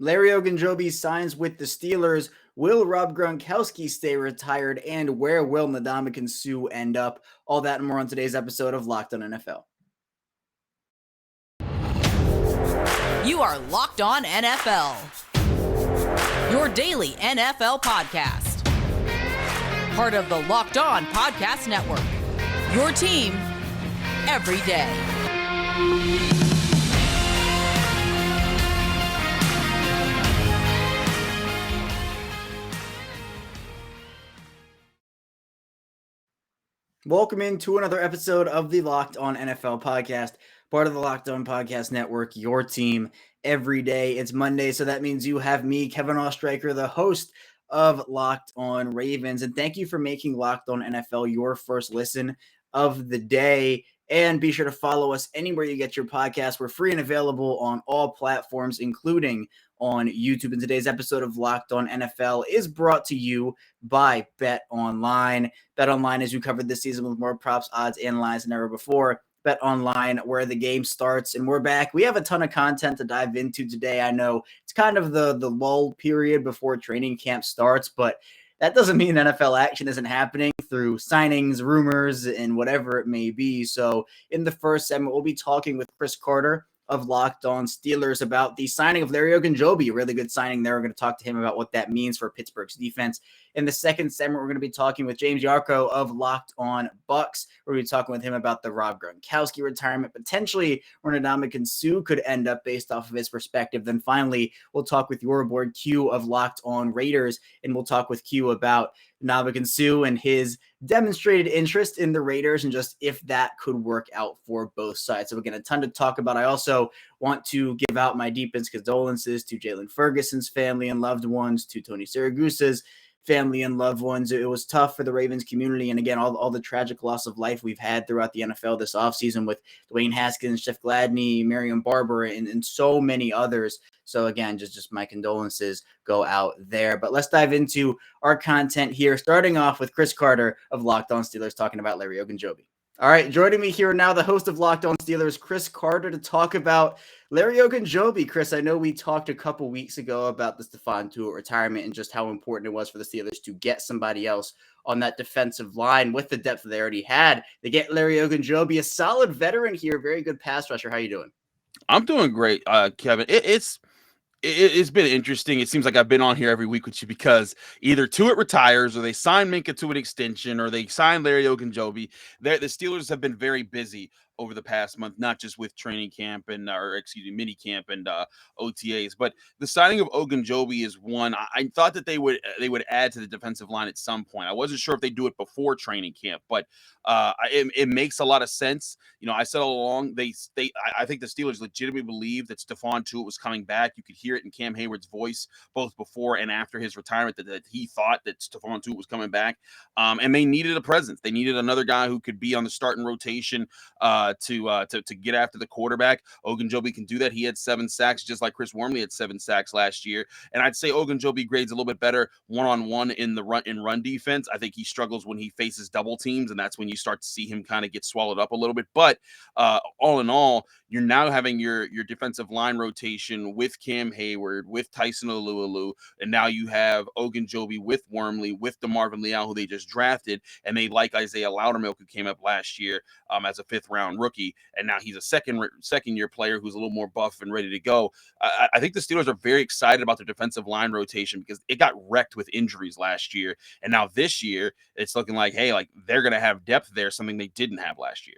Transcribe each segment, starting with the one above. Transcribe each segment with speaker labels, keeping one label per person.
Speaker 1: Larry Ogunjobi signs with the Steelers. Will Rob Gronkowski stay retired? And where will Ndamukong Suh end up? All that and more on today's episode of Locked on NFL.
Speaker 2: You are Locked on NFL, your daily NFL podcast. Part of the Locked on Podcast Network, your team every day.
Speaker 1: Welcome into another episode of the Locked on NFL podcast, part of the Locked on Podcast Network, your team every day. It's Monday, so that means you have me, Kevin Ostreicher, the host of Locked on Ravens. And thank you for making Locked on NFL your first listen of the day. And be sure to follow us anywhere you get your podcast. We're free and available on all platforms, including on YouTube. And today's episode of Locked on NFL is brought to you by Bet Online. Bet Online, as you covered this season with more props, odds, and lines than ever before. Bet Online, where the game starts. And we're back. We have a ton of content to dive into today. I know it's kind of the lull period before training camp starts, but that doesn't mean NFL action isn't happening through signings, rumors, and whatever it may be. So in the first segment, we'll be talking with Chris Carter of Locked on Steelers about the signing of Larry Ogunjobi, a really good signing there. We're going to talk to him about what that means for Pittsburgh's defense. In the second segment, we're going to be talking with James Yarcho of Locked on Bucks. We're going to be talking with him about the Rob Gronkowski retirement, potentially where Ndamukong Suh could end up based off of his perspective. Then finally, we'll talk with your board Q of Locked on Raiders, and we'll talk with Q about Ndamukong Suh and his demonstrated interest in the Raiders and just if that could work out for both sides. So again, a ton to talk about. I also want to give out my deepest condolences to Jalen Ferguson's family and loved ones, to Tony Siragusa's family and loved ones. It was tough for the Ravens community. And again, all the tragic loss of life we've had throughout the NFL this offseason with Dwayne Haskins, Jeff Gladney, Marion Barber, and so many others. So again, just my condolences go out there. But let's dive into our content here, starting off with Chris Carter of Locked on Steelers talking about Larry Ogunjobi. All right, joining me here now, the host of Locked on Steelers, Chris Carter, to talk about Larry Ogunjobi. Chris, I know we talked a couple weeks ago about the Stephon Tuitt retirement and just how important it was for the Steelers to get somebody else on that defensive line with the depth they already had. They get Larry Ogunjobi, a solid veteran here, very good pass rusher. How you doing?
Speaker 3: I'm doing great, Kevin. It's been interesting. It seems like I've been on here every week with you because either Tuitt retires or they sign Minka to an extension or they sign Larry Ogunjobi. The Steelers have been very busy over the past month, not just with training camp and mini camp and OTAs, but the signing of Ogunjobi is one. I thought that they would add to the defensive line at some point. I wasn't sure if they do it before training camp, but it makes a lot of sense. You know, I said all along I think the Steelers legitimately believed that Stephon Tuitt was coming back. You could hear it in Cam Hayward's voice both before and after his retirement that he thought that Stephon Tuitt was coming back, and they needed a presence. They needed another guy who could be on the starting rotation. To get after the quarterback. Ogunjobi can do that. He had 7 sacks, just like Chris Wormley had 7 sacks last year. And I'd say Ogunjobi grades a little bit better one-on-one in the run defense. I think he struggles when he faces double teams, and that's when you start to see him kind of get swallowed up a little bit. But all in all, you're now having your defensive line rotation with Cam Hayward, with Tyson Alualu, and now you have Ogunjobi with Wormley, with DeMarvin Leal, who they just drafted, and they like Isaiah Loudermilk, who came up last year as a 5th-round rookie, and now he's a second-year player who's a little more buff and ready to go. I think the Steelers are very excited about their defensive line rotation because it got wrecked with injuries last year, and now this year it's looking like, hey, like they're going to have depth there, something they didn't have last year.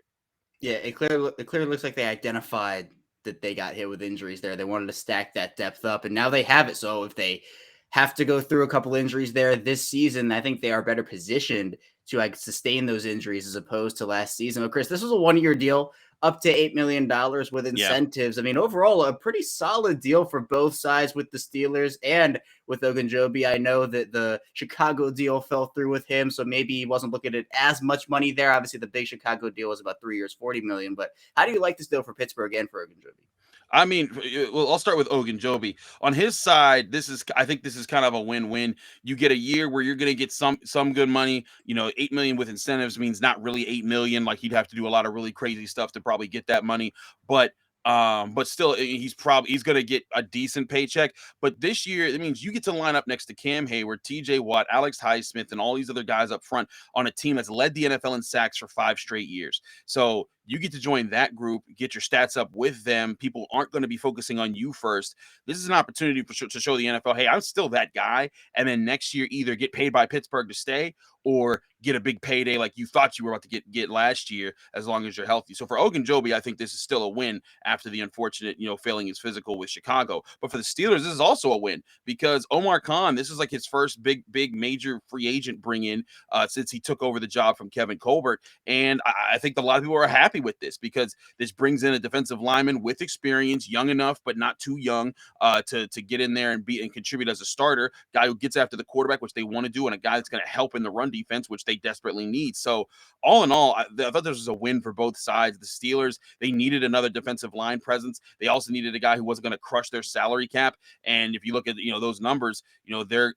Speaker 1: Yeah, it clearly looks like they identified that they got hit with injuries there. They wanted to stack that depth up, and now they have it. So if they have to go through a couple injuries there this season, I think they are better positioned to sustain those injuries as opposed to last season. But Chris, this was a 1-year deal, up to $8 million with incentives. Yeah. I mean, overall, a pretty solid deal for both sides with the Steelers and with Ogunjobi. I know that the Chicago deal fell through with him, so maybe he wasn't looking at as much money there. Obviously, the big Chicago deal was about 3 years, $40 million. But how do you like this deal for Pittsburgh and for Ogunjobi?
Speaker 3: I mean, well, I'll start with Ogunjobi. On his side, I think this is kind of a win-win. You get a year where you're going to get some good money. You know, $8 million with incentives means not really $8 million. Like he'd have to do a lot of really crazy stuff to probably get that money. But But still, he's going to get a decent paycheck. But this year, it means you get to line up next to Cam Hayward, TJ Watt, Alex Highsmith, and all these other guys up front on a team that's led the NFL in sacks for 5 straight years. So you get to join that group, get your stats up with them. People aren't going to be focusing on you first. This is an opportunity to show the NFL, hey, I'm still that guy. And then next year, either get paid by Pittsburgh to stay or get a big payday like you thought you were about to get last year, as long as you're healthy. So for Ogunjobi, I think this is still a win after the unfortunate, failing his physical with Chicago. But for the Steelers, this is also a win because Omar Khan, this is like his first big major free agent bring in since he took over the job from Kevin Colbert. And I think a lot of people are happy with this because this brings in a defensive lineman with experience, young enough but not too young to get in there and contribute as a starter, guy who gets after the quarterback, which they want to do, and a guy that's going to help in the run defense, which they desperately need. So all in all, I thought this was a win for both sides. The Steelers, they needed another defensive line presence. They also needed a guy who wasn't going to crush their salary cap. And if you look at those numbers, they're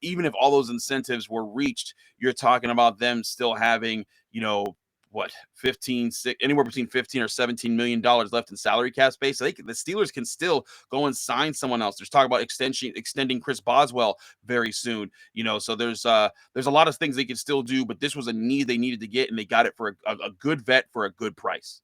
Speaker 3: even if all those incentives were reached, you're talking about them still having what 15 6, anywhere between 15 or 17 million dollars left in salary cap space. So the Steelers can still go and sign someone else. There's talk about extending Chris Boswell very soon. So there's a lot of things they can still do, but this was a need they needed to get, and they got it for a good vet for a good price.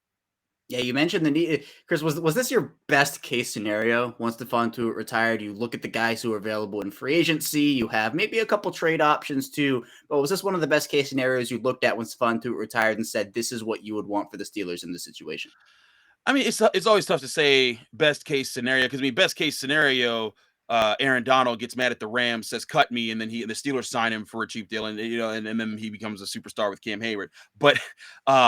Speaker 1: Yeah, you mentioned the need. Chris, was this your best case scenario? Once Stephon Tuitt retired, you look at the guys who are available in free agency. You have maybe a couple trade options too. But was this one of the best case scenarios you looked at when Stephon Tuitt retired and said, this is what you would want for the Steelers in this situation?
Speaker 3: I mean, it's always tough to say best case scenario because best case scenario, Aaron Donald gets mad at the Rams, says cut me, and then the Steelers sign him for a cheap deal, and and then he becomes a superstar with Cam Hayward. But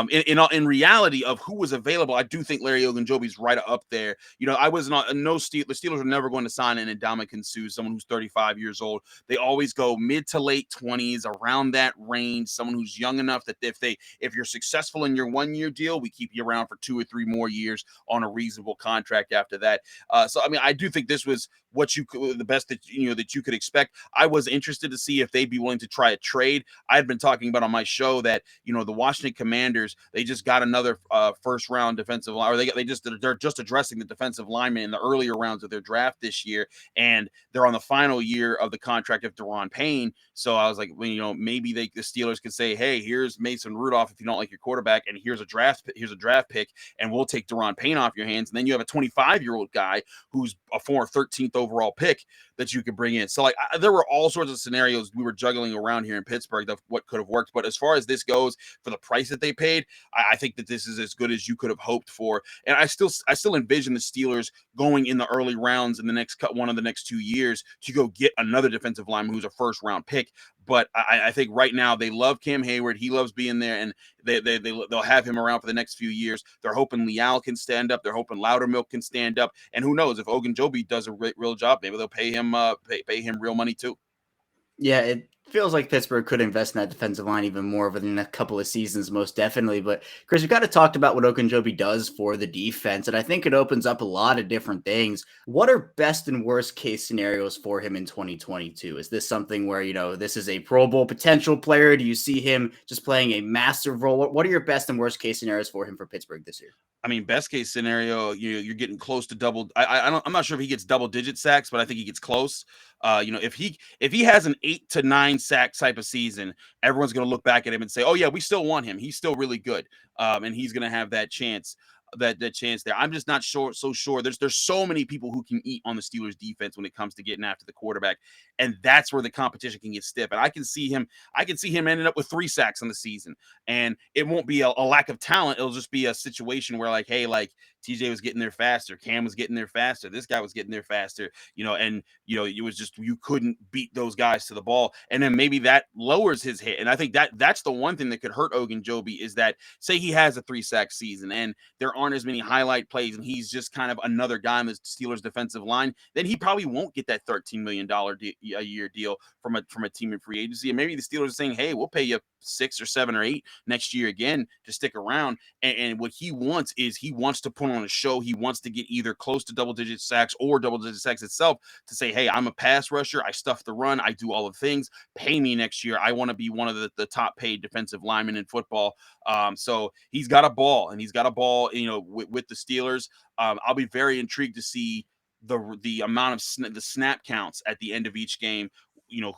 Speaker 3: in reality of who was available, I do think Larry Ogunjobi's right up there. I was not the Steelers are never going to sign an Ndamukong Suh, someone who's 35 years old. They always go mid to late 20s, around that range. Someone who's young enough that if you're successful in your 1-year deal, we keep you around for 2 or 3 more years on a reasonable contract after that. So I mean, I do think this was the best that you could expect. I was interested to see if they'd be willing to try a trade. I had been talking about on my show that the Washington Commanders, they just got another first round defensive line, or they're just addressing the defensive lineman in the earlier rounds of their draft this year, and they're on the final year of the contract of Daron Payne. So I was like, maybe the Steelers could say, hey, here's Mason Rudolph if you don't like your quarterback, and here's a draft pick, and we'll take Daron Payne off your hands, and then you have a 25-year-old guy who's a former 13th overall pick that you could bring in. So there were all sorts of scenarios we were juggling around here in Pittsburgh of what could have worked. But as far as this goes, for the price that they paid, I think that this is as good as you could have hoped for. And I still envision the Steelers going in the early rounds in one of the next 2 years to go get another defensive lineman who's a first round pick. But I think right now they love Cam Hayward. He loves being there, and they'll have him around for the next few years. They're hoping Leal can stand up. They're hoping Loudermilk can stand up. And who knows, if Ogunjobi does a real job, maybe they'll pay him real money too.
Speaker 1: Yeah, it feels like Pittsburgh could invest in that defensive line even more over the next couple of seasons, most definitely. But Chris, we kind of talked about what Ogunjobi does for the defense, and I think it opens up a lot of different things. What are best and worst case scenarios for him in 2022? Is this something where, this is a Pro Bowl potential player? Do you see him just playing a massive role? What are your best and worst case scenarios for him for Pittsburgh this year?
Speaker 3: I mean, best case scenario, you're getting close to double. I'm not sure if he gets double digit sacks, but I think he gets close. If he has an 8 to 9 sack type of season, everyone's going to look back at him and say, "Oh yeah, we still want him. He's still really good." And he's going to have that chance. That chance there. I'm just not so sure. There's so many people who can eat on the Steelers defense when it comes to getting after the quarterback, and that's where the competition can get stiff. And I can see him ending up with 3 sacks on the season, and it won't be a lack of talent. It'll just be a situation where TJ was getting there faster, Cam was getting there faster, this guy was getting there faster, and it was just you couldn't beat those guys to the ball, and then maybe that lowers his hit. And I think that's the one thing that could hurt Ogunjobi is that say he has a 3-sack season and there aren't as many highlight plays and he's just kind of another guy on the Steelers defensive line, then he probably won't get that $13 million a year deal from a team in free agency. And maybe the Steelers are saying, hey, we'll pay you 6 or 7 or 8 next year again to stick around. And what he wants is he wants to put on a show. He wants to get either close to double-digit sacks or double-digit sacks itself to say, hey, I'm a pass rusher. I stuff the run. I do all the things. Pay me next year. I want to be one of the top paid defensive linemen in football. So he's got a ball, and he's got a ball, with the Steelers. I'll be very intrigued to see the amount of the snap counts at the end of each game.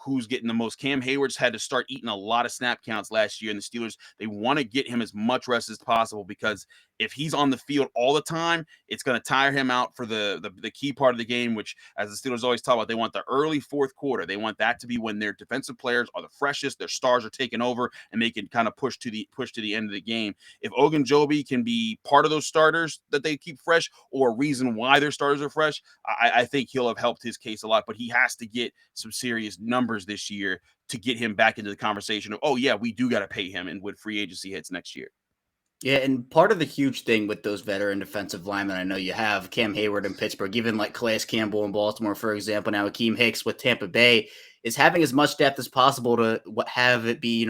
Speaker 3: Who's getting the most. Cam Hayward's had to start eating a lot of snap counts last year, and the Steelers, they want to get him as much rest as possible, because if he's on the field all the time, it's going to tire him out for the key part of the game, which, as the Steelers always talk about, they want the early fourth quarter. They want that to be when their defensive players are the freshest, their stars are taking over, and they can kind of push to the end of the game. If Ogunjobi can be part of those starters that they keep fresh, or a reason why their starters are fresh, I think he'll have helped his case a lot. But he has to get some serious numbers this year to get him back into the conversation of, oh yeah, we do got to pay him, and when free agency hits next year.
Speaker 1: Yeah, and part of the huge thing with those veteran defensive linemen, I know you have Cam Hayward in Pittsburgh, even like Calais Campbell in Baltimore, for example, now Akeem Hicks with Tampa Bay, is having as much depth as possible to have it be,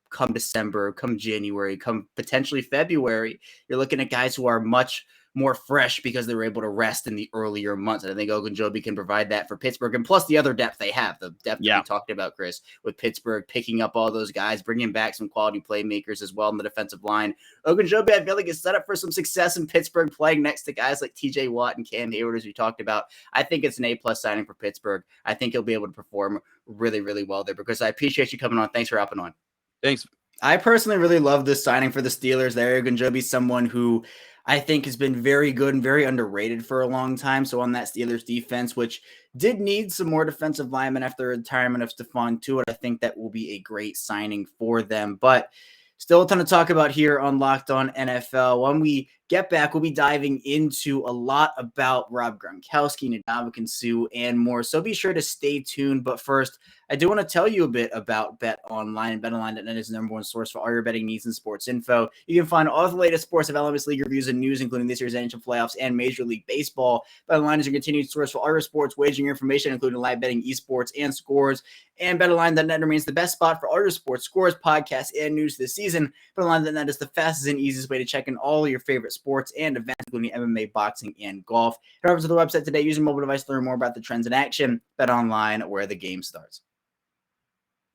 Speaker 1: come December, come January, come potentially February. You're looking at guys who are much more fresh because they were able to rest in the earlier months. And I think Ogunjobi can provide that for Pittsburgh. And plus the other depth they have, the depth that we talked about, Chris, with Pittsburgh picking up all those guys, bringing back some quality playmakers as well in the defensive line. Ogunjobi, I feel like, is set up for some success in Pittsburgh, playing next to guys like TJ Watt and Cam Hayward, as we talked about. I think it's an A-plus signing for Pittsburgh. I think he'll be able to perform really, really well there, because I appreciate you coming on. Thanks for hopping on.
Speaker 3: Thanks.
Speaker 1: I personally really love this signing for the Steelers. Larry Ogunjobi, someone who I think has been very good and very underrated for a long time. So on that Steelers defense, which did need some more defensive linemen after the retirement of Stephon Tuitt, I think that will be a great signing for them. But still a ton to talk about here on Locked On NFL. When we get back, we'll be diving into a lot about Rob Gronkowski, Ndamukong Suh, and more. So be sure to stay tuned. But first, I do want to tell you a bit about Bet Online. And BetOnline.net is the number one source for all your betting needs and sports info. You can find all the latest sports developments, league reviews, and news, including this year's NHL playoffs and Major League Baseball. BetOnline is your continued source for all your sports wagering information, including live betting, esports, and scores. And BetOnline.net remains the best spot for all your sports scores, podcasts, and news this season. BetOnline.net is the fastest and easiest way to check in all your favorite sports and events, including MMA, boxing, and golf. Head over to the website today using mobile device to learn more about the trends in action. BetOnline, where the game starts.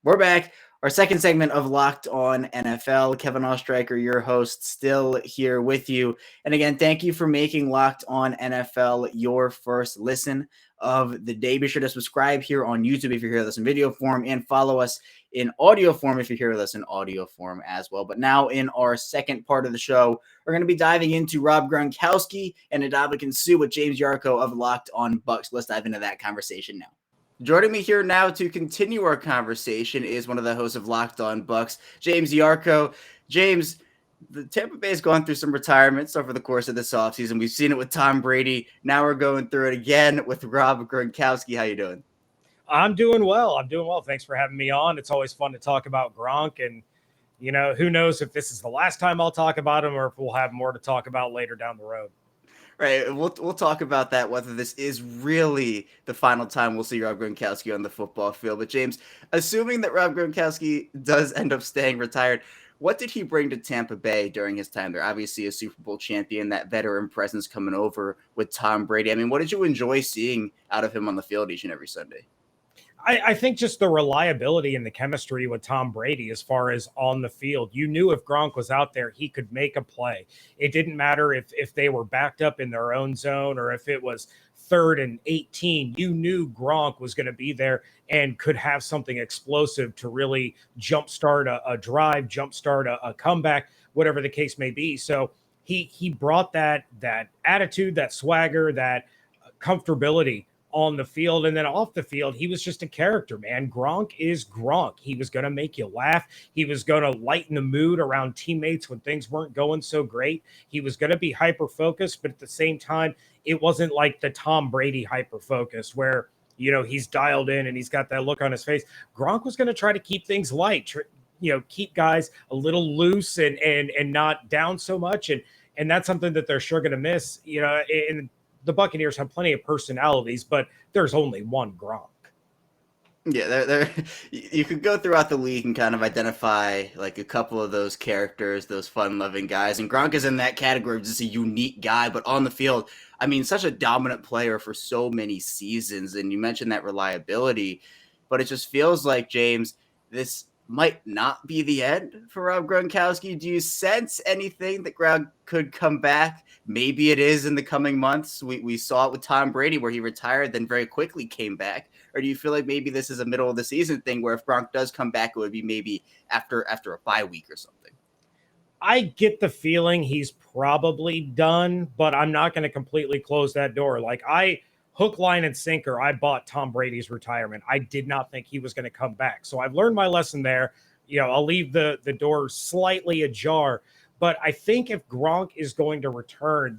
Speaker 1: We're back. Our second segment of Locked On NFL. Kevin Ostreicher, your host, still here with you. And again, thank you for making Locked On NFL your first listen of the day. Be sure to subscribe here on YouTube if you hear this in video form, and follow us in audio form if you hear this in audio form as well. But now in our second part of the show, we're going to be diving into Rob Gronkowski and Ndamukong Suh with James Yarcho of Locked On Bucks. Let's dive into that conversation now. Joining me here now to continue our conversation is one of the hosts of Locked On Bucks, James Yarcho. James, the Tampa Bay has gone through some retirements over the course of this offseason. We've seen it with Tom Brady. Now we're going through it again with Rob Gronkowski. How you doing?
Speaker 4: I'm doing well. Thanks for having me on. It's always fun to talk about Gronk, and who knows if this is the last time I'll talk about him or if we'll have more to talk about later down the road.
Speaker 1: Right, we'll talk about that, whether this is really the final time we'll see Rob Gronkowski on the football field. But James, assuming that Rob Gronkowski does end up staying retired, what did he bring to Tampa Bay during his time there? Obviously a Super Bowl champion, that veteran presence coming over with Tom Brady. I mean, what did you enjoy seeing out of him on the field each and every Sunday?
Speaker 4: I think just the reliability and the chemistry with Tom Brady as far as on the field. You knew if Gronk was out there, he could make a play. It didn't matter if they were backed up in their own zone or if it was 3rd and 18. You knew Gronk was going to be there and could have something explosive to really jumpstart a drive, jumpstart a comeback, whatever the case may be. So he brought that attitude, that swagger, that comfortability on the field, and then off the field, he was just a character, man. Gronk is Gronk. He was going to make you laugh. He was going to lighten the mood around teammates when things weren't going so great. He was going to be hyper-focused, but at the same time, it wasn't like the Tom Brady hyper-focus where, he's dialed in and he's got that look on his face. Gronk was going to try to keep things light, keep guys a little loose and not down so much. And that's something that they're sure going to miss, in the Buccaneers have plenty of personalities, but there's only one Gronk.
Speaker 1: Yeah, you could go throughout the league and kind of identify like a couple of those characters, those fun-loving guys. And Gronk is in that category of just a unique guy, but on the field, I mean, such a dominant player for so many seasons. And you mentioned that reliability, but it just feels like, James, this might not be the end for Rob Gronkowski. Do you sense anything that Gronk could come back? Maybe it is in the coming months. We saw it with Tom Brady where he retired, then very quickly came back. Or do you feel like maybe this is a middle of the season thing where if Gronk does come back, it would be maybe after a bye week or something?
Speaker 4: I get the feeling he's probably done, but I'm not going to completely close that door. Like hook, line, and sinker, I bought Tom Brady's retirement. I did not think he was going to come back. So I've learned my lesson there. I'll leave the door slightly ajar. But I think if Gronk is going to return,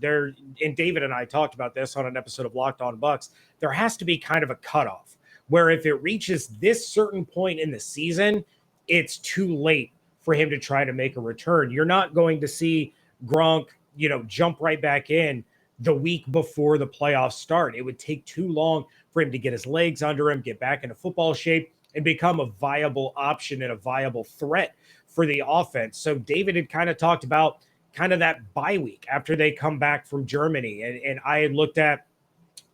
Speaker 4: and David and I talked about this on an episode of Locked On Bucks, there has to be kind of a cutoff where if it reaches this certain point in the season, it's too late for him to try to make a return. You're not going to see Gronk, jump right back in the week before the playoffs start. It would take too long for him to get his legs under him, get back into football shape, and become a viable option and a viable threat for the offense. So David had kind of talked about kind of that bye week after they come back from Germany. And I had looked at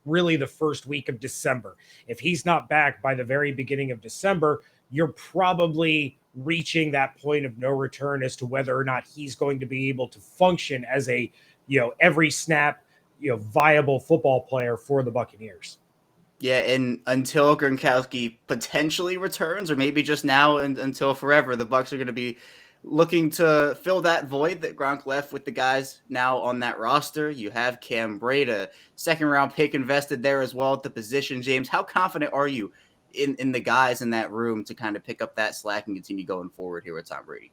Speaker 4: really the first week of December. If he's not back by the very beginning of December, you're probably reaching that point of no return as to whether or not he's going to be able to function as a, every snap, viable football player for the Buccaneers.
Speaker 1: Yeah, and until Gronkowski potentially returns, or maybe just now and until forever, the Bucs are going to be looking to fill that void that Gronk left with the guys now on that roster. You have Cam Breda, second-round pick invested there as well at the position. James, how confident are you in the guys in that room to kind of pick up that slack and continue going forward here with Tom Brady?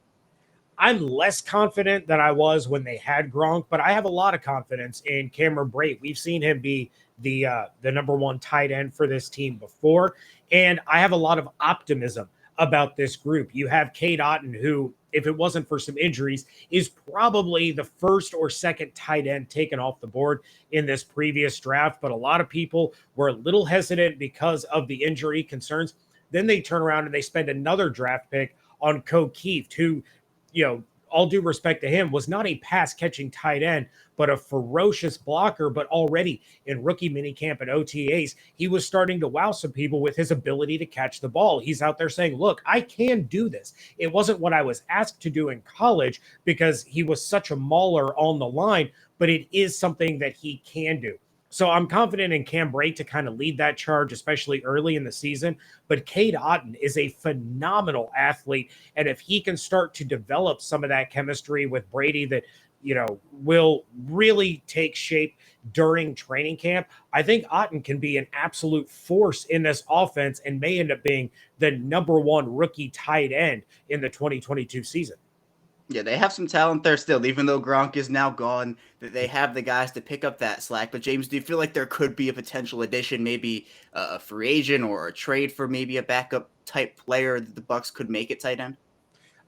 Speaker 4: I'm less confident than I was when they had Gronk, but I have a lot of confidence in Cameron Brate. We've seen him be the number one tight end for this team before, and I have a lot of optimism about this group. You have Cade Otton, who, if it wasn't for some injuries, is probably the first or second tight end taken off the board in this previous draft, but a lot of people were a little hesitant because of the injury concerns. Then they turn around and they spend another draft pick on Ko Kieft, who, all due respect to him, was not a pass-catching tight end, but a ferocious blocker. But already in rookie minicamp and OTAs, he was starting to wow some people with his ability to catch the ball. He's out there saying, look, I can do this. It wasn't what I was asked to do in college because he was such a mauler on the line, but it is something that he can do. So I'm confident in Cam Brate to kind of lead that charge, especially early in the season. But Cade Otton is a phenomenal athlete. And if he can start to develop some of that chemistry with Brady that, will really take shape during training camp, I think Otton can be an absolute force in this offense and may end up being the number one rookie tight end in the 2022 season.
Speaker 1: Yeah, they have some talent there still, even though Gronk is now gone. They have the guys to pick up that slack. But James, do you feel like there could be a potential addition, maybe a free agent or a trade for maybe a backup type player that the Bucs could make it tight end?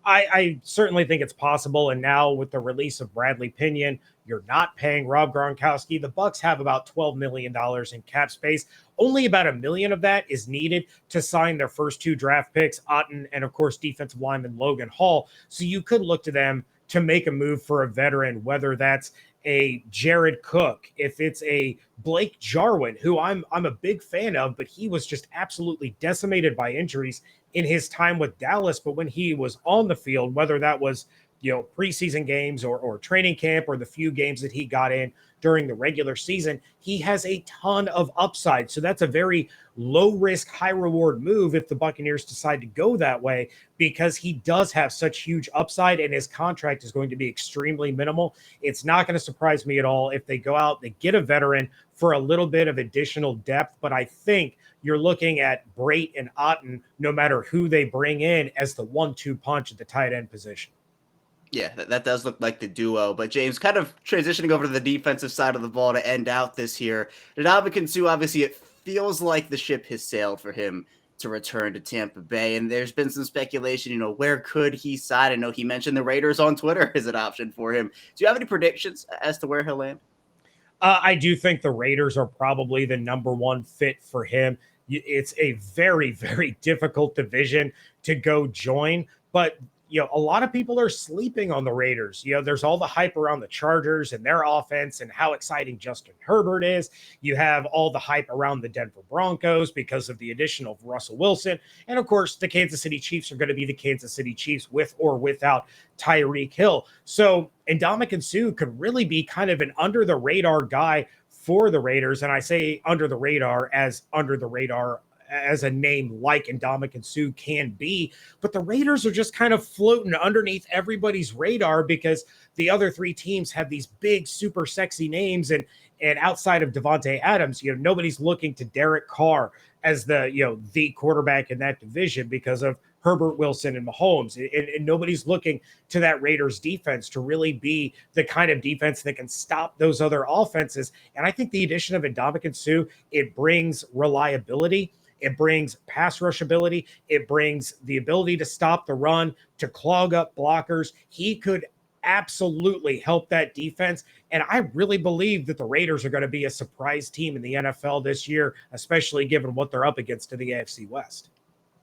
Speaker 4: I certainly think it's possible. And now with the release of Bradley Pinion, you're not paying Rob Gronkowski. The Bucs have about $12 million in cap space. Only about $1 million of that is needed to sign their first two draft picks, Otton and, of course, defensive lineman Logan Hall. So you could look to them to make a move for a veteran, whether that's a Jared Cook, if it's a Blake Jarwin, who I'm a big fan of, but he was just absolutely decimated by injuries in his time with Dallas. But when he was on the field, whether that was, preseason games or training camp or the few games that he got in during the regular season, he has a ton of upside. So that's a very low risk, high reward move if the Buccaneers decide to go that way, because he does have such huge upside and his contract is going to be extremely minimal. It's not going to surprise me at all if they go out, they get a veteran for a little bit of additional depth. But I think you're looking at Brate and Otton, no matter who they bring in, as the 1-2 punch at the tight end position.
Speaker 1: Yeah, that does look like the duo. But James, kind of transitioning over to the defensive side of the ball to end out this year. Ndamukong Suh, obviously, it feels like the ship has sailed for him to return to Tampa Bay. And there's been some speculation, where could he sign? I know he mentioned the Raiders on Twitter as an option for him. Do you have any predictions as to where he'll land?
Speaker 4: I do think the Raiders are probably the number one fit for him. It's a very, very difficult division to go join. But a lot of people are sleeping on the Raiders. There's all the hype around the Chargers and their offense and how exciting Justin Herbert is. You have all the hype around the Denver Broncos because of the addition of Russell Wilson. And of course, the Kansas City Chiefs are going to be the Kansas City Chiefs with or without Tyreek Hill. So Ndamukong Suh could really be kind of an under the radar guy for the Raiders. And I say under the radar as a name like Ndamukong Suh can be, but the Raiders are just kind of floating underneath everybody's radar because the other three teams have these big, super sexy names, and outside of Devontae Adams, nobody's looking to Derek Carr as the quarterback in that division because of Herbert, Wilson, and Mahomes, and nobody's looking to that Raiders defense to really be the kind of defense that can stop those other offenses. And I think the addition of Ndamukong Suh, it brings reliability. It brings pass rush ability. It brings the ability to stop the run, to clog up blockers. He could absolutely help that defense. And I really believe that the Raiders are going to be a surprise team in the NFL this year, especially given what they're up against in the AFC West.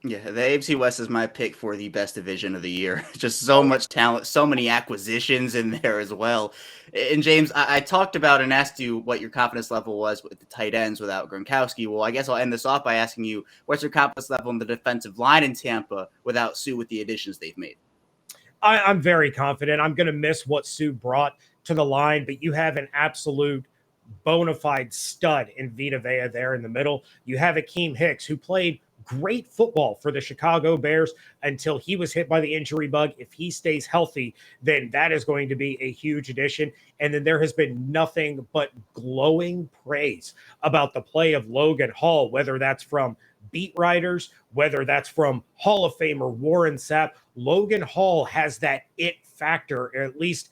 Speaker 1: Yeah, the AFC West is my pick for the best division of the year. Just so much talent, so many acquisitions in there as well. And James, I talked about and asked you what your confidence level was with the tight ends without Gronkowski. Well, I guess I'll end this off by asking you, what's your confidence level in the defensive line in Tampa without Suh with the additions they've made?
Speaker 4: I'm very confident. I'm going to miss what Suh brought to the line, but you have an absolute bona fide stud in Vita Vea there in the middle. You have Akeem Hicks, who played great football for the Chicago Bears until he was hit by the injury bug. If he stays healthy, then that is going to be a huge addition. And then there has been nothing but glowing praise about the play of Logan Hall, whether that's from beat writers, whether that's from Hall of Famer Warren Sapp. Logan Hall has that it factor, or at least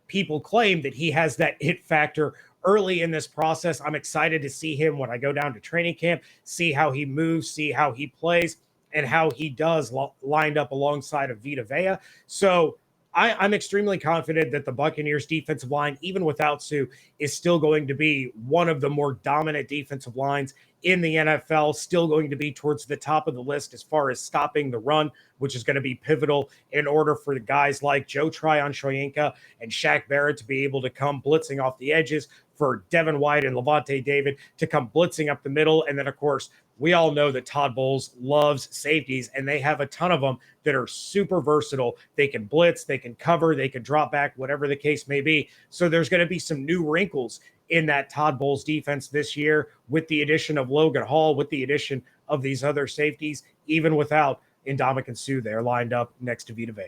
Speaker 4: people claim that he has that it factor early in this process. I'm excited to see him when I go down to training camp, see how he moves, see how he plays, and how he does lined up alongside of Vita Vea. So I'm extremely confident that the Buccaneers defensive line, even without Suh, is still going to be one of the more dominant defensive lines in the NFL, still going to be towards the top of the list as far as stopping the run, which is going to be pivotal in order for the guys like Joe Tryon-Shoyinka and Shaq Barrett to be able to come blitzing off the edges, for Devin White and Levante David to come blitzing up the middle. And then, of course, we all know that Todd Bowles loves safeties, and they have a ton of them that are super versatile. They can blitz, they can cover, they can drop back, whatever the case may be. So there's going to be some new wrinkles in that Todd Bowles defense this year with the addition of Logan Hall, with the addition of these other safeties, even without Ndamukong Suh there lined up next to Vita Vea.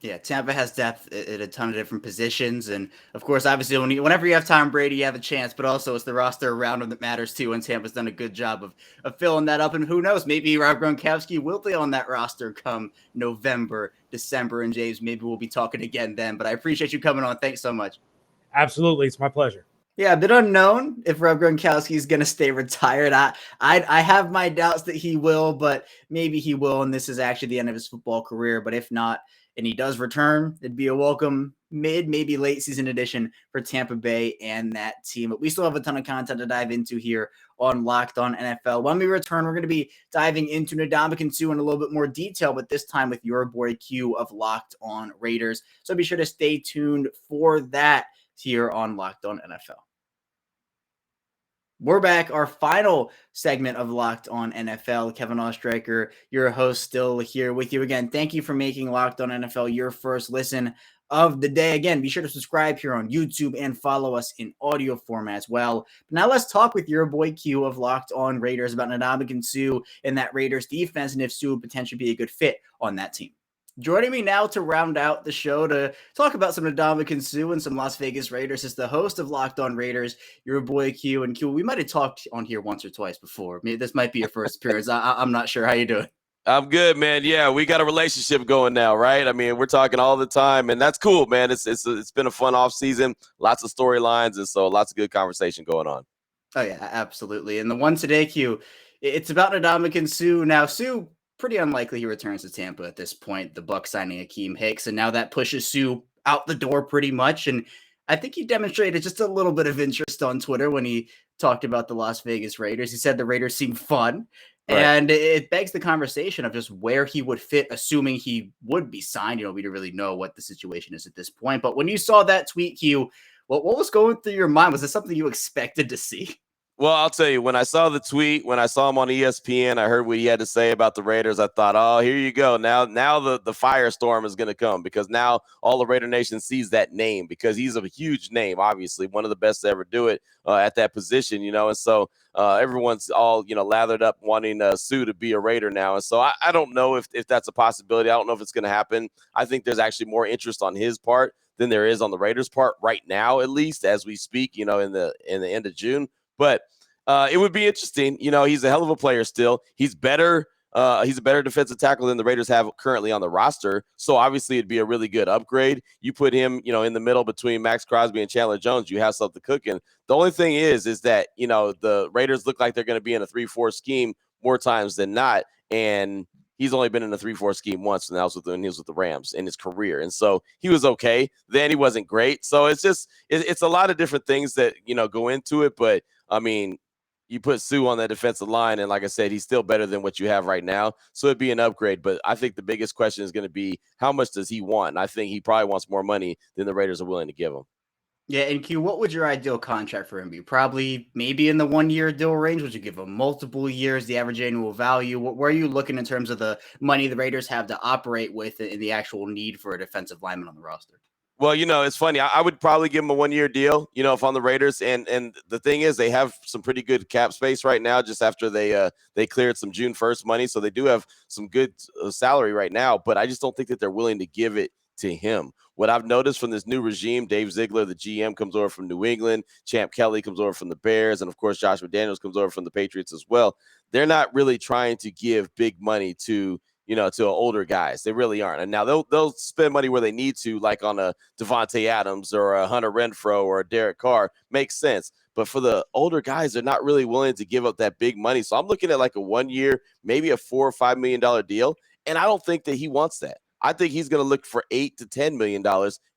Speaker 1: Yeah, Tampa has depth at a ton of different positions. And, of course, obviously, whenever you have Tom Brady, you have a chance. But also, it's the roster around him that matters, too. And Tampa's done a good job of filling that up. And who knows, maybe Rob Gronkowski will be on that roster come November, December. And, James, maybe we'll be talking again then. But I appreciate you coming on. Thanks so much.
Speaker 4: Absolutely. It's my pleasure.
Speaker 1: Yeah, a bit unknown if Rob Gronkowski is going to stay retired. I have my doubts that he will, but maybe he will. And this is actually the end of his football career. But if not, and he does return, it'd be a welcome maybe late season addition for Tampa Bay and that team. But we still have a ton of content to dive into here on Locked On NFL. When we return, we're going to be diving into Ndamukong Suh in a little bit more detail, but this time with your boy Q of Locked On Raiders. So be sure to stay tuned for that here on Locked On NFL. We're back. Our final segment of Locked On NFL. Kevin Ostreicher, your host, still here with you again. Thank you for making Locked On NFL your first listen of the day. Again, be sure to subscribe here on YouTube and follow us in audio format as well. But now let's talk with your boy Q of Locked On Raiders about Ndamukong Suh and that Raiders defense, and if Suh would potentially be a good fit on that team. Joining me now to round out the show to talk about some Ndamukong Suh and some Las Vegas Raiders is the host of Locked On Raiders, your boy Q. And Q, we might have talked on here once or twice before. Maybe this might be your first appearance. I'm not sure. How you doing?
Speaker 5: I'm good, man. Yeah, we got a relationship going now, right? I mean, we're talking all the time, and that's cool, man. It's been a fun off season, lots of storylines, and so lots of good conversation going on.
Speaker 1: Oh yeah, absolutely. And the one today, Q, it's about Ndamukong Suh. Now, Suh, pretty unlikely he returns to Tampa at this point. The Bucs signing Akeem Hicks, and now that pushes Suh out the door pretty much. And I think he demonstrated just a little bit of interest on Twitter when he talked about the Las Vegas Raiders. He said the Raiders seem fun.
Speaker 5: Right.
Speaker 1: And it begs the conversation of just where he would fit, assuming he would be signed. We don't really know what the situation is at this point. But when you saw that tweet, Q, what was going through your mind? Was this something you expected to see?
Speaker 5: Well, I'll tell you, when I saw the tweet, when I saw him on ESPN, I heard what he had to say about the Raiders. I thought, oh, here you go. Now the firestorm is going to come, because now all the Raider Nation sees that name, because he's a huge name, obviously, one of the best to ever do it at that position, And so everyone's all, lathered up wanting Suh to be a Raider now. And so I don't know if that's a possibility. I don't know if it's going to happen. I think there's actually more interest on his part than there is on the Raiders' part right now, at least as we speak, in the end of June. But it would be interesting. He's a hell of a player still. He's better. He's a better defensive tackle than the Raiders have currently on the roster. So obviously it'd be a really good upgrade. You put him, in the middle between Max Crosby and Chandler Jones, you have something cooking. The only thing is that, the Raiders look like they're going to be in a 3-4 scheme more times than not. And he's only been in a 3-4 scheme once, and that was when he was with the Rams in his career. And so he was okay. Then he wasn't great. So it's a lot of different things that, go into it. But I mean, you put Suh on that defensive line, and like I said, he's still better than what you have right now. So it'd be an upgrade. But I think the biggest question is going to be, how much does he want? And I think he probably wants more money than the Raiders are willing to give him.
Speaker 1: Yeah, and Q, what would your ideal contract for him be? Probably maybe in the 1-year deal range. Would you give him multiple years, the average annual value? Where are you looking in terms of the money the Raiders have to operate with and the actual need for a defensive lineman on the roster?
Speaker 5: Well, it's funny. I would probably give him a 1-year deal, if on the Raiders. And the thing is, they have some pretty good cap space right now, just after they cleared some June 1st money. So they do have some good salary right now, but I just don't think that they're willing to give it to him. What I've noticed from this new regime, Dave Ziegler, the GM, comes over from New England. Champ Kelly comes over from the Bears. And, of course, Josh McDaniels comes over from the Patriots as well. They're not really trying to give big money to older guys. They really aren't. And now they'll spend money where they need to, like on a Devontae Adams or a Hunter Renfrow or a Derek Carr. Makes sense. But for the older guys, they're not really willing to give up that big money. So I'm looking at like a 1-year, maybe a $4 or $5 million deal. And I don't think that he wants that. I think he's going to look for $8 to $10 million.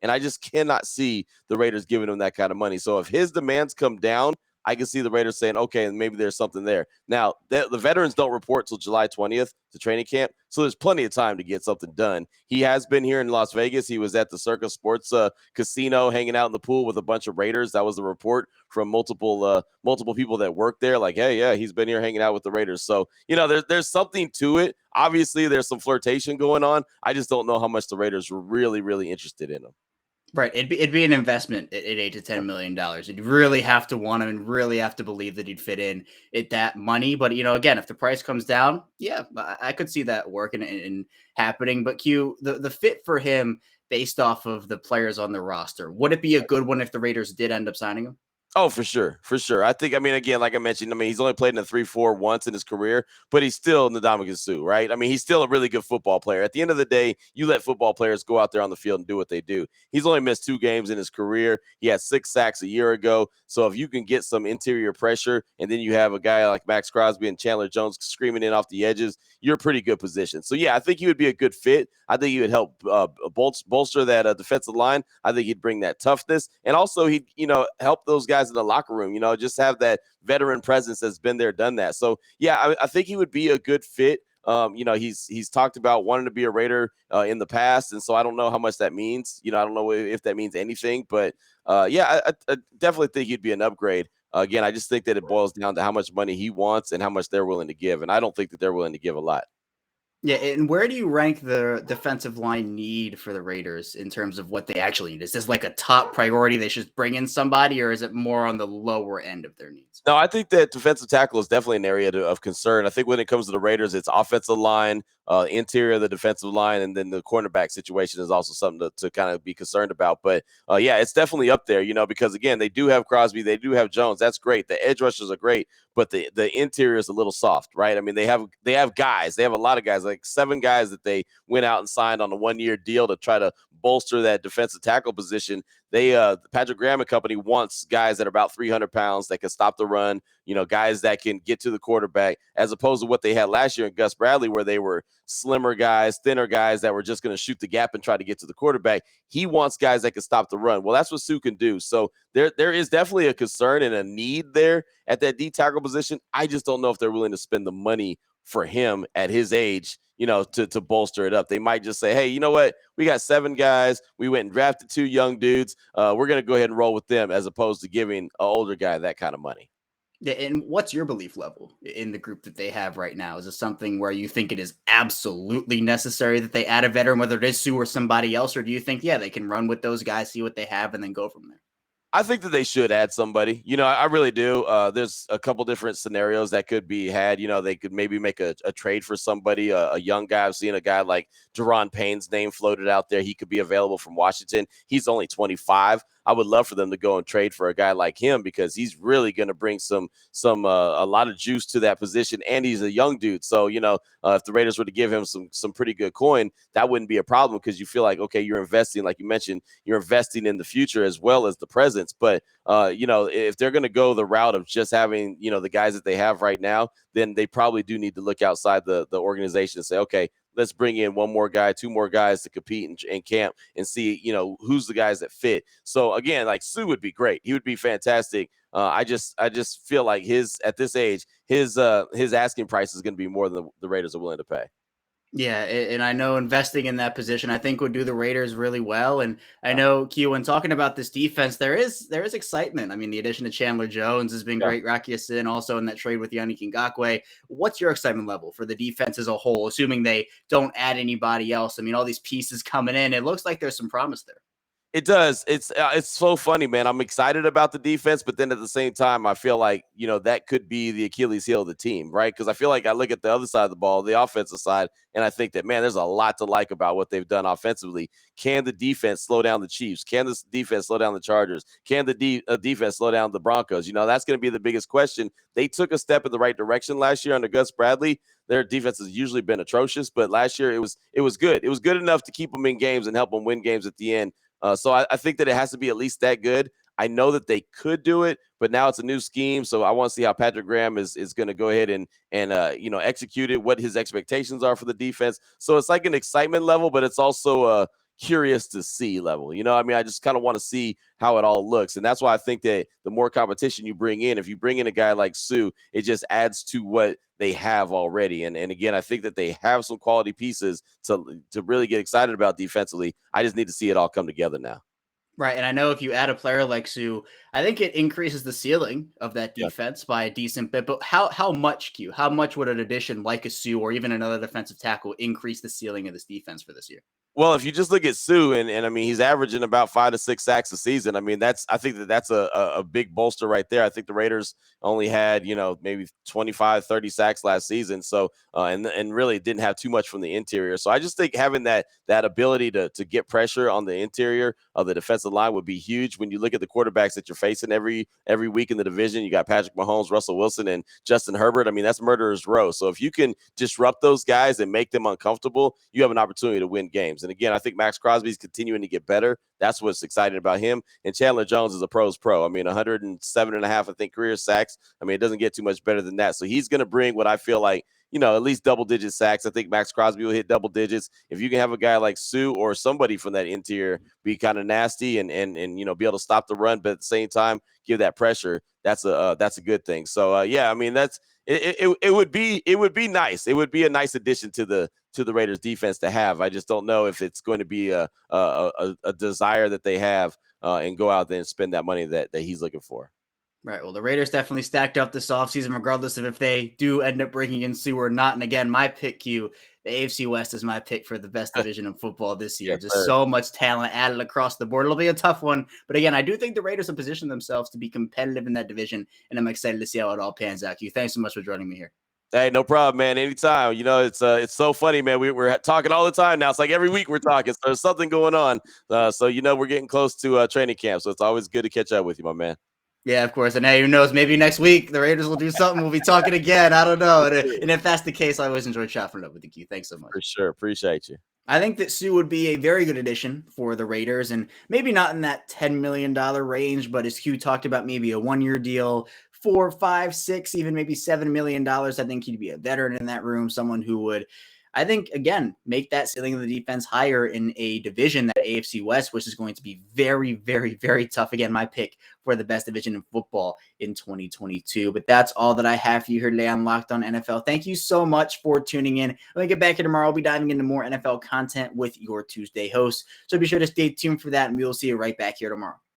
Speaker 5: And I just cannot see the Raiders giving him that kind of money. So if his demands come down, I can see the Raiders saying, okay, and maybe there's something there. Now, the veterans don't report till July 20th to training camp, so there's plenty of time to get something done. He has been here in Las Vegas. He was at the Circus Sports Casino hanging out in the pool with a bunch of Raiders. That was the report from multiple people that work there. Like, hey, yeah, he's been here hanging out with the Raiders. So, there's something to it. Obviously, there's some flirtation going on. I just don't know how much the Raiders were really, really interested in him.
Speaker 1: Right. It'd be an investment at $8 to $10 million. You'd really have to want him and really have to believe that he'd fit in at that money. But, again, if the price comes down, yeah, I could see that working and happening. But Q, the fit for him based off of the players on the roster, would it be a good one if the Raiders did end up signing him?
Speaker 5: Oh, for sure. For sure. I think, again, like I mentioned, he's only played in a 3-4 once in his career, but he's still Ndamukong Suh, right? He's still a really good football player. At the end of the day, you let football players go out there on the field and do what they do. He's only missed 2 games in his career. He had 6 sacks a year ago. So if you can get some interior pressure and then you have a guy like Max Crosby and Chandler Jones screaming in off the edges, you're in a pretty good position. So, yeah, I think he would be a good fit. I think he would help bolster that defensive line. I think he'd bring that toughness. And also he'd, help those guys in the locker room, just have that veteran presence that's been there, done that. So, yeah, I think he would be a good fit. He's talked about wanting to be a Raider in the past. And so I don't know how much that means. I don't know if that means anything. But, yeah, I definitely think he'd be an upgrade. Again, I just think that it boils down to how much money he wants and how much they're willing to give. And I don't think that they're willing to give a lot.
Speaker 1: Yeah, and where do you rank the defensive line need for the Raiders in terms of what they actually need? Is this like a top priority? They should bring in somebody, or is it more on the lower end of their needs?
Speaker 5: No, I think that defensive tackle is definitely an area of concern. I think when it comes to the Raiders, it's offensive line, interior of the defensive line, and then the cornerback situation is also something to kind of be concerned about. But, yeah, it's definitely up there, because, again, they do have Crosby. They do have Jones. That's great. The edge rushers are great, but the interior is a little soft, right? They have guys. They have a lot of guys, like 7 guys that they went out and signed on a 1-year deal to try to bolster that defensive tackle position. Patrick Graham and company wants guys that are about 300 pounds that can stop the run, guys that can get to the quarterback, as opposed to what they had last year in Gus Bradley, where they were slimmer guys, thinner guys that were just going to shoot the gap and try to get to the quarterback. He wants guys that can stop the run. Well, that's what Suh can do. So there is definitely a concern and a need there at that D tackle position. I just don't know if they're willing to spend the money for him at his age, to bolster it up. They might just say, hey, you know what? We got 7 guys. We went and drafted 2 young dudes. We're going to go ahead and roll with them as opposed to giving an older guy that kind of money.
Speaker 1: Yeah, and what's your belief level in the group that they have right now? Is it something where you think it is absolutely necessary that they add a veteran, whether it is Suh or somebody else, or do you think, yeah, they can run with those guys, see what they have, and then go from there?
Speaker 5: I think that they should add somebody. I really do. There's a couple different scenarios that could be had. They could maybe make a trade for somebody, a young guy. I've seen a guy like Deron Payne's name floated out there. He could be available from Washington. He's only 25. I would love for them to go and trade for a guy like him because he's really going to bring a lot of juice to that position, and he's a young dude. So if the Raiders were to give him some pretty good coin, that wouldn't be a problem because you feel like, okay, you're investing, like you mentioned, you're investing in the future as well as the present. But if they're going to go the route of just having the guys that they have right now, then they probably do need to look outside the organization and say, okay, let's bring in 1 more guy, 2 more guys to compete in camp and see who's the guys that fit. So again, like Suh would be great. He would be fantastic. I just feel like at this age, his asking price is going to be more than the Raiders are willing to pay.
Speaker 1: Yeah, and I know investing in that position, I think would do the Raiders really well. And I know, Q, when talking about this defense, there is excitement. I mean, the addition of Chandler Jones has been great. Rocky Ya-Sin also in that trade with Yannick Ngakoue. What's your excitement level for the defense as a whole, assuming they don't add anybody else? I mean, all these pieces coming in, it looks like there's some promise there.
Speaker 5: It does. It's so funny, man. I'm excited about the defense, but then at the same time, I feel like, that could be the Achilles heel of the team, right? Because I feel like I look at the other side of the ball, the offensive side, and I think that, man, there's a lot to like about what they've done offensively. Can the defense slow down the Chiefs? Can the defense slow down the Chargers? Can the defense slow down the Broncos? That's going to be the biggest question. They took a step in the right direction last year under Gus Bradley. Their defense has usually been atrocious, but last year it was good. It was good enough to keep them in games and help them win games at the end. So I think that it has to be at least that good. I know that they could do it, but now it's a new scheme. So I want to see how Patrick Graham is going to go ahead and execute it, what his expectations are for the defense. So it's like an excitement level, but it's also a curious to see level. I just kind of want to see how it all looks. And that's why I think that the more competition you bring in, if you bring in a guy like Suh, it just adds to what they have already. And again, I think that they have some quality pieces to really get excited about defensively. I just need to see it all come together now.
Speaker 1: Right. And I know if you add a player like Suh, I think it increases the ceiling of that defense by a decent bit. But how much, Q? How much would an addition like a Suh or even another defensive tackle increase the ceiling of this defense for this year?
Speaker 5: Well, if you just look at Suh, and I mean, he's averaging about 5 to 6 sacks a season. I mean, I think that's a big bolster right there. I think the Raiders only had, maybe 25, 30 sacks last season. So, and really didn't have too much from the interior. So I just think having that ability to get pressure on the interior of the defensive line would be huge. When you look at the quarterbacks that you're facing every week in the division, you got Patrick Mahomes, Russell Wilson, and Justin Herbert. I mean, that's murderer's row. So if you can disrupt those guys and make them uncomfortable, you have an opportunity to win games. And again, I think Max Crosby's continuing to get better. That's what's exciting about him. And Chandler Jones is a pro's pro. I mean, 107.5, I think, career sacks. I mean, it doesn't get too much better than that. So he's going to bring what I feel like, at least double-digit sacks. I think Max Crosby will hit double digits. If you can have a guy like Suh or somebody from that interior be kind of nasty and be able to stop the run, but at the same time give that pressure, that's a good thing. So I mean, that's it would be nice. It would be a nice addition to the Raiders defense to have. I just don't know if it's going to be a desire that they have and go out there and spend that money that he's looking for.
Speaker 1: Right. Well, the Raiders definitely stacked up this offseason, regardless of if they do end up bringing in Suh or not. And again, my pick, Q, the AFC West is my pick for the best division in football this year. Just so much talent added across the board. It'll be a tough one. But again, I do think the Raiders have positioned themselves to be competitive in that division. And I'm excited to see how it all pans out. Q, thanks so much for joining me here.
Speaker 5: Hey, no problem, man. Anytime. It's so funny, man. We're talking all the time now. It's like every week we're talking. So there's something going on. So we're getting close to training camp. So it's always good to catch up with you, my man.
Speaker 1: Yeah, of course. And hey, who knows? Maybe next week the Raiders will do something. We'll be talking again. I don't know. And if that's the case, I always enjoy chopping it up with you, Q. Thanks so much.
Speaker 5: For sure. Appreciate you.
Speaker 1: I think that Suh would be a very good addition for the Raiders, and maybe not in that $10 million range, but as Q talked about, maybe a 1-year deal, 4, 5, 6, even maybe $7 million. I think he'd be a veteran in that room, someone who would, I think, again, make that ceiling of the defense higher in a division, that AFC West, which is going to be very, very, very tough. Again, my pick for the best division in football in 2022. But that's all that I have for you here today on Locked On NFL. Thank you so much for tuning in. When we get back here tomorrow, I'll be diving into more NFL content with your Tuesday host. So be sure to stay tuned for that, and we will see you right back here tomorrow.